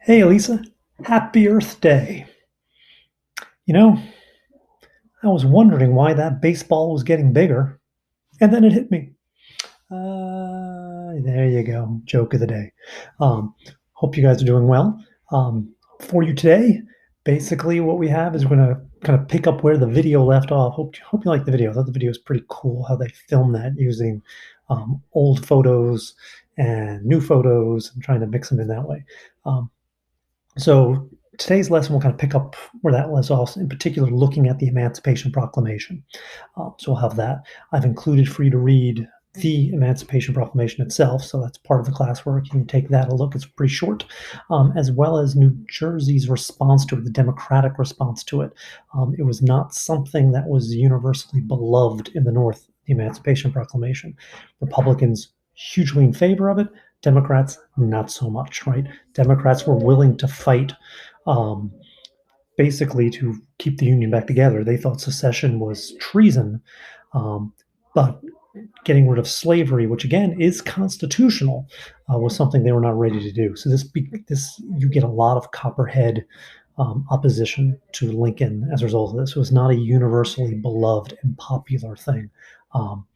Hey, AHLISA, happy Earth Day. You know, I was wondering why that baseball was getting bigger, and then it hit me. There you go, joke of the day. Hope you guys are doing well. For you today, basically what we have is we're going to kind of pick up where the video left off. Hope you like the video. I thought the video was pretty cool how they filmed that using old photos and new photos and trying to mix them in that way. Um, So today's lesson will kind of pick up where that was off, in particular looking at the Emancipation Proclamation. So we'll have that. I've included for you to read the Emancipation Proclamation itself, so that's part of the classwork. You can take that a look. It's pretty short, as well as New Jersey's response to it, the Democratic response to it. It was not something that was universally beloved in the North, the Emancipation Proclamation. Republicans hugely in favor of it. Democrats, not so much, right? Democrats were willing to fight um, basically to keep the Union back together. They thought secession was treason, but getting rid of slavery, which again is constitutional, was something they were not ready to do. So this you get a lot of Copperhead opposition to Lincoln as a result of this. It was not a universally beloved and popular thing. Um,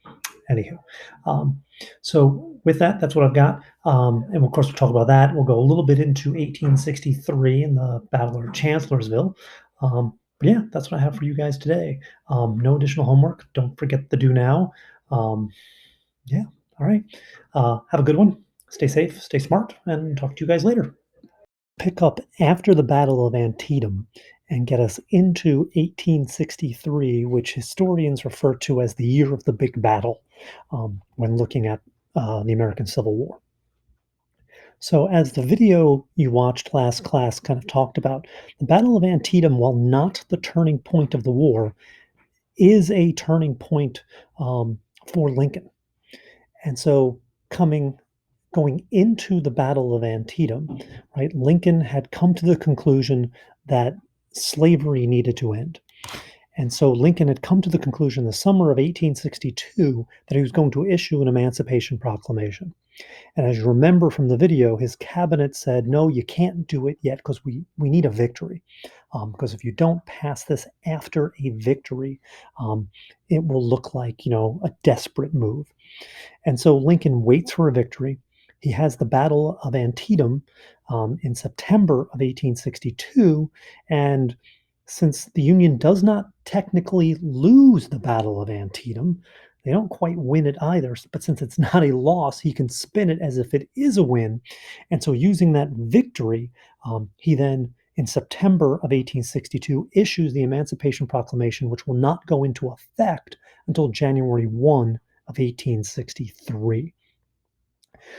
Anywho, um, so with that, that's what I've got. And of course, we'll talk about that. We'll go a little bit into 1863 and the Battle of Chancellorsville. But yeah, that's what I have for you guys today. No additional homework. Don't forget the do now. Um, yeah, all right. Have a good one. Stay safe, stay smart, and talk to you guys later. Pick up after the Battle of Antietam and get us into 1863, which historians refer to as the year of the big battle when looking at the American Civil War. So, as the video you watched last class kind of talked about, the Battle of Antietam, while not the turning point of the war, is a turning point for Lincoln. And so, coming going into the Battle of Antietam, right, Lincoln had come to the conclusion that slavery needed to end. And so Lincoln had come to the conclusion in the summer of 1862 that he was going to issue an Emancipation Proclamation. And as you remember from the video, his cabinet said, no, you can't do it yet because we need a victory. Because if you don't pass this after a victory, it will look like, a desperate move. And so Lincoln waits for a victory. He has the Battle of Antietam in September of 1862. And since the Union does not technically lose the Battle of Antietam, they don't quite win it either. But since it's not a loss, he can spin it as if it is a win. And so, using that victory, he then, in September of 1862, issues the Emancipation Proclamation, which will not go into effect until January 1 of 1863.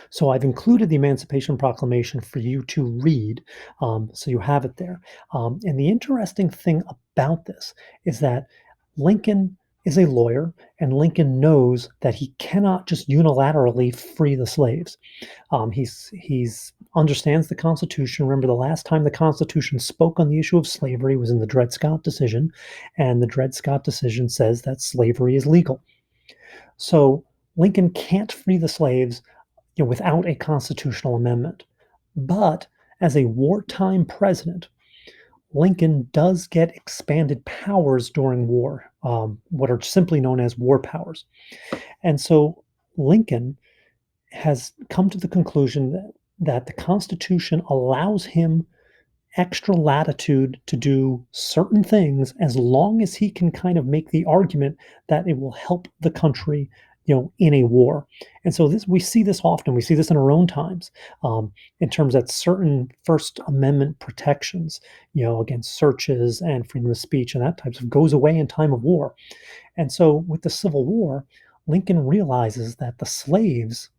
So I've included the Emancipation Proclamation for you to read, so you have it there. And the interesting thing about this is that Lincoln is a lawyer, and Lincoln knows that he cannot just unilaterally free the slaves. He's understands the Constitution. Remember, the last time the Constitution spoke on the issue of slavery was in the Dred Scott decision, and the Dred Scott decision says that slavery is legal. So Lincoln can't free the slaves without a constitutional amendment. But as a wartime president, Lincoln does get expanded powers during war, what are simply known as war powers. And so Lincoln has come to the conclusion that the Constitution allows him extra latitude to do certain things as long as he can kind of make the argument that it will help the country in a war. And so this we see this often. We see this in our own times, in terms that certain First Amendment protections, against searches and freedom of speech and that types of goes away in time of war. And so with the Civil War, Lincoln realizes that the slaves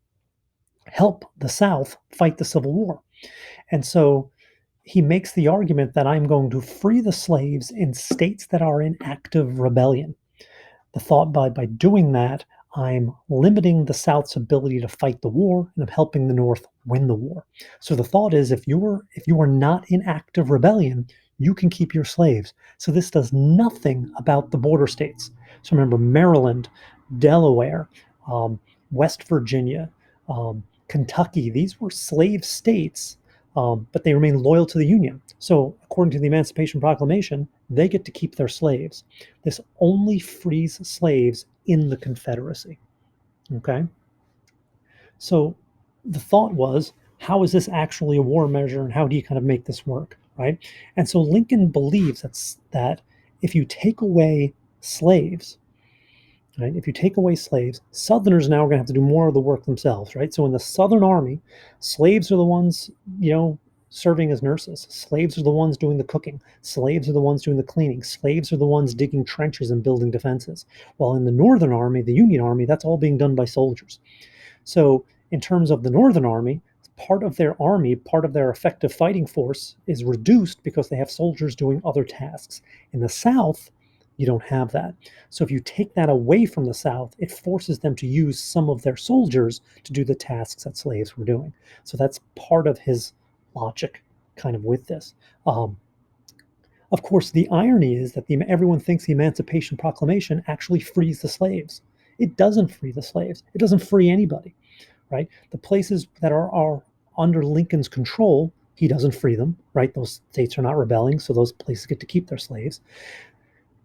help the South fight the Civil War. And so he makes the argument that I'm going to free the slaves in states that are in active rebellion. The thought by doing that, I'm limiting the South's ability to fight the war, and I'm helping the North win the war. So the thought is, if you are not in active rebellion, you can keep your slaves. So this does nothing about the border states. So remember, Maryland, Delaware, West Virginia, Kentucky, these were slave states but they remain loyal to the Union. So, according to the Emancipation Proclamation, they get to keep their slaves. This only frees slaves in the Confederacy. Okay? So, the thought was, how is this actually a war measure and how do you kind of make this work? Right? And so, Lincoln believes that if you take away slaves, right? If you take away slaves, Southerners now are going to have to do more of the work themselves, right? So in the Southern Army, slaves are the ones, serving as nurses. Slaves are the ones doing the cooking. Slaves are the ones doing the cleaning. Slaves are the ones digging trenches and building defenses. While in the Northern Army, the Union Army, that's all being done by soldiers. So, in terms of the Northern Army, part of their army, part of their effective fighting force is reduced because they have soldiers doing other tasks. In the South, you don't have that. So, if you take that away from the South, it forces them to use some of their soldiers to do the tasks that slaves were doing. So, that's part of his logic kind of with this. Of course, the irony is that everyone thinks the Emancipation Proclamation actually frees the slaves. It doesn't free the slaves. It doesn't free anybody, right? The places that are under Lincoln's control, he doesn't free them, right? Those states are not rebelling, so those places get to keep their slaves.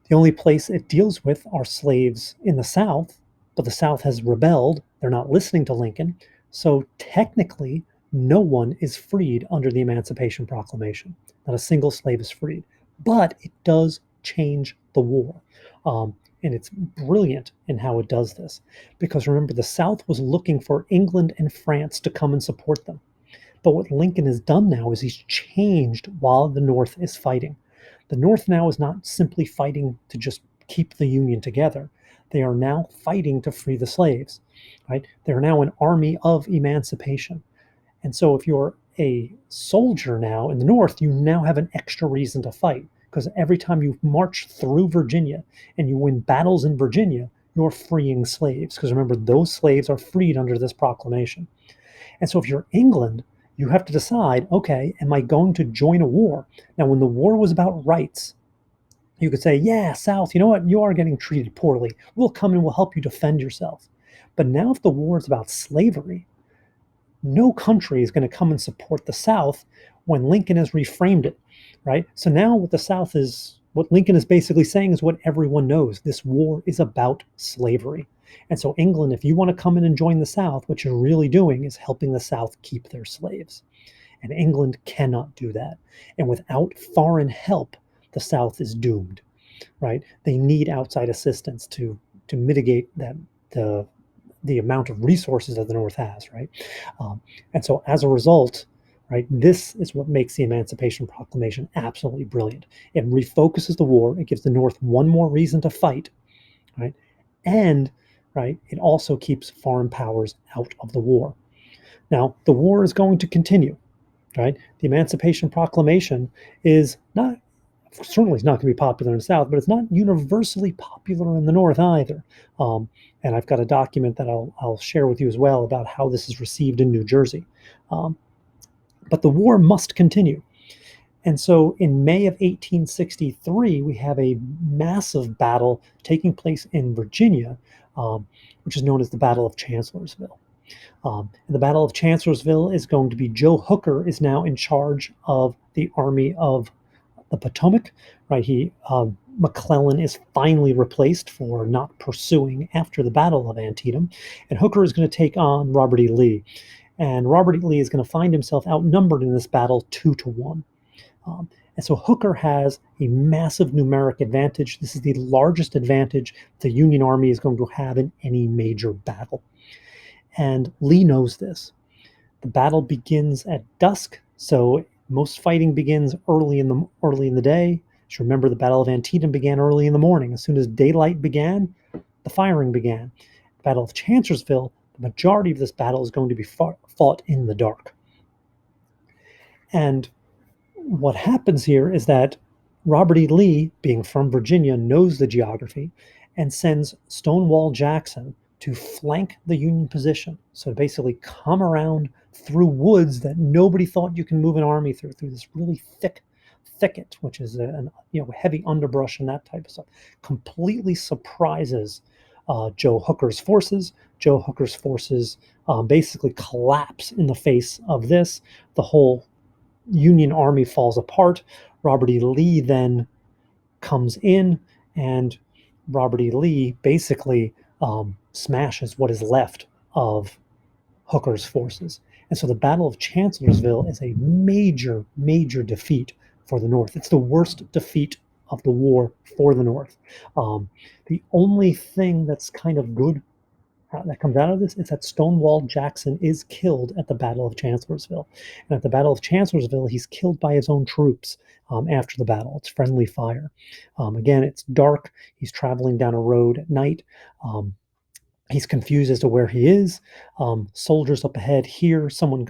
The only place it deals with are slaves in the South, but the South has rebelled. They're not listening to Lincoln. So technically, no one is freed under the Emancipation Proclamation. Not a single slave is freed. But it does change the war. And it's brilliant in how it does this. Because remember, the South was looking for England and France to come and support them. But what Lincoln has done now is he's changed while the North is fighting. The North now is not simply fighting to just keep the Union together. They are now fighting to free the slaves, right? They're now an army of emancipation. And so if you're a soldier now in the North, you now have an extra reason to fight because every time you march through Virginia and you win battles in Virginia, you're freeing slaves. Because remember, those slaves are freed under this proclamation. And so if you're England, you have to decide, okay, am I going to join a war? Now, when the war was about rights, you could say, yeah, South, you know what? You are getting treated poorly. We'll come and we'll help you defend yourself. But now if the war is about slavery, no country is going to come and support the South when Lincoln has reframed it, right? So now what Lincoln is basically saying is what everyone knows. This war is about slavery. And so England, if you want to come in and join the South, what you're really doing is helping the South keep their slaves. And England cannot do that. And without foreign help, the South is doomed, right? They need outside assistance to mitigate the amount of resources that the North has, right? And so as a result, right, this is what makes the Emancipation Proclamation absolutely brilliant. It refocuses the war. It gives the North one more reason to fight, right? And, right, it also keeps foreign powers out of the war. Now, the war is going to continue, right? The Emancipation Proclamation is not certainly it's not going to be popular in the South, but it's not universally popular in the North either. And I've got a document that I'll share with you as well about how this is received in New Jersey. But the war must continue. And so in May of 1863, we have a massive battle taking place in Virginia, which is known as the Battle of Chancellorsville. And the Battle of Chancellorsville is going to be Joe Hooker is now in charge of the Army of the Potomac, right? McClellan is finally replaced for not pursuing after the Battle of Antietam, and Hooker is going to take on Robert E. Lee, and Robert E. Lee is going to find himself outnumbered in this battle 2-1. And so Hooker has a massive numeric advantage. This is the largest advantage the Union Army is going to have in any major battle, and Lee knows this. The battle begins at dusk, so most fighting begins early in the day. Just remember, the Battle of Antietam began early in the morning. As soon as daylight began, the firing began. The Battle of Chancellorsville, the majority of this battle is going to be fought in the dark. And what happens here is that Robert E. Lee, being from Virginia, knows the geography and sends Stonewall Jackson to flank the Union position. So basically come around through woods that nobody thought you can move an army through this really thick thicket, which is heavy underbrush and that type of stuff. Completely surprises Joe Hooker's forces. Joe Hooker's forces basically collapse in the face of this. The whole Union army falls apart. Robert E. Lee then comes in, and Robert E. Lee basically smashes what is left of Hooker's forces. And so the Battle of Chancellorsville is a major, major defeat for the North. It's the worst defeat of the war for the North. The only thing that's kind of good that comes out of this is that Stonewall Jackson is killed at the Battle of Chancellorsville. And at the Battle of Chancellorsville, he's killed by his own troops after the battle. It's friendly fire. Again, it's dark. He's traveling down a road at night. He's confused as to where he is. Soldiers up ahead hear someone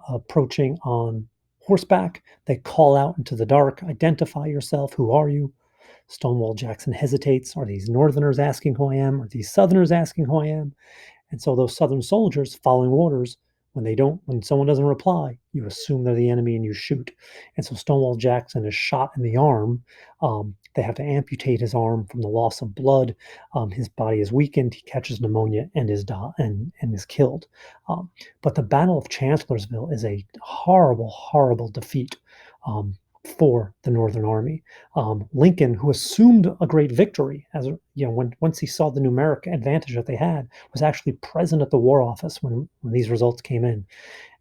approaching on horseback. They call out into the dark, identify yourself. Who are you? Stonewall Jackson hesitates. Are these Northerners asking who I am? Are these Southerners asking who I am? And so those Southern soldiers following orders, when someone doesn't reply, you assume they're the enemy and you shoot. And so Stonewall Jackson is shot in the arm. They have to amputate his arm from the loss of blood. His body is weakened. He catches pneumonia and is killed. But the Battle of Chancellorsville is a horrible, horrible defeat. For the Northern Army. Lincoln, who assumed a great victory, once he saw the numeric advantage that they had, was actually present at the War Office when these results came in,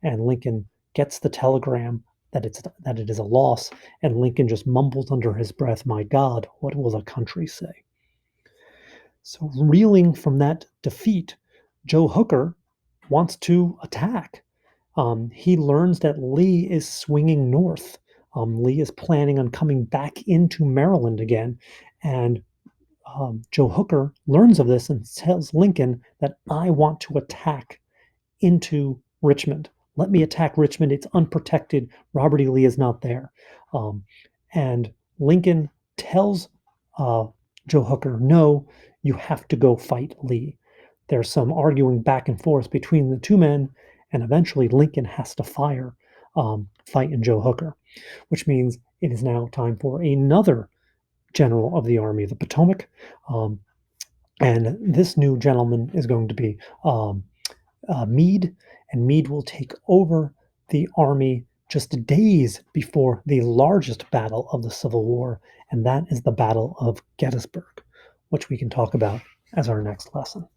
and Lincoln gets the telegram that it is a loss, and Lincoln just mumbles under his breath, "My God, what will the country say?" So, reeling from that defeat, Joe Hooker wants to attack. He learns that Lee is swinging north. Lee is planning on coming back into Maryland again. And Joe Hooker learns of this and tells Lincoln that I want to attack into Richmond. Let me attack Richmond. It's unprotected. Robert E. Lee is not there. And Lincoln tells Joe Hooker, no, you have to go fight Lee. There's some arguing back and forth between the two men, and eventually Lincoln has to fight in Joe Hooker, which means it is now time for another general of the Army of the Potomac. And this new gentleman is going to be Meade, and Meade will take over the army just days before the largest battle of the Civil War, and that is the Battle of Gettysburg, which we can talk about as our next lesson.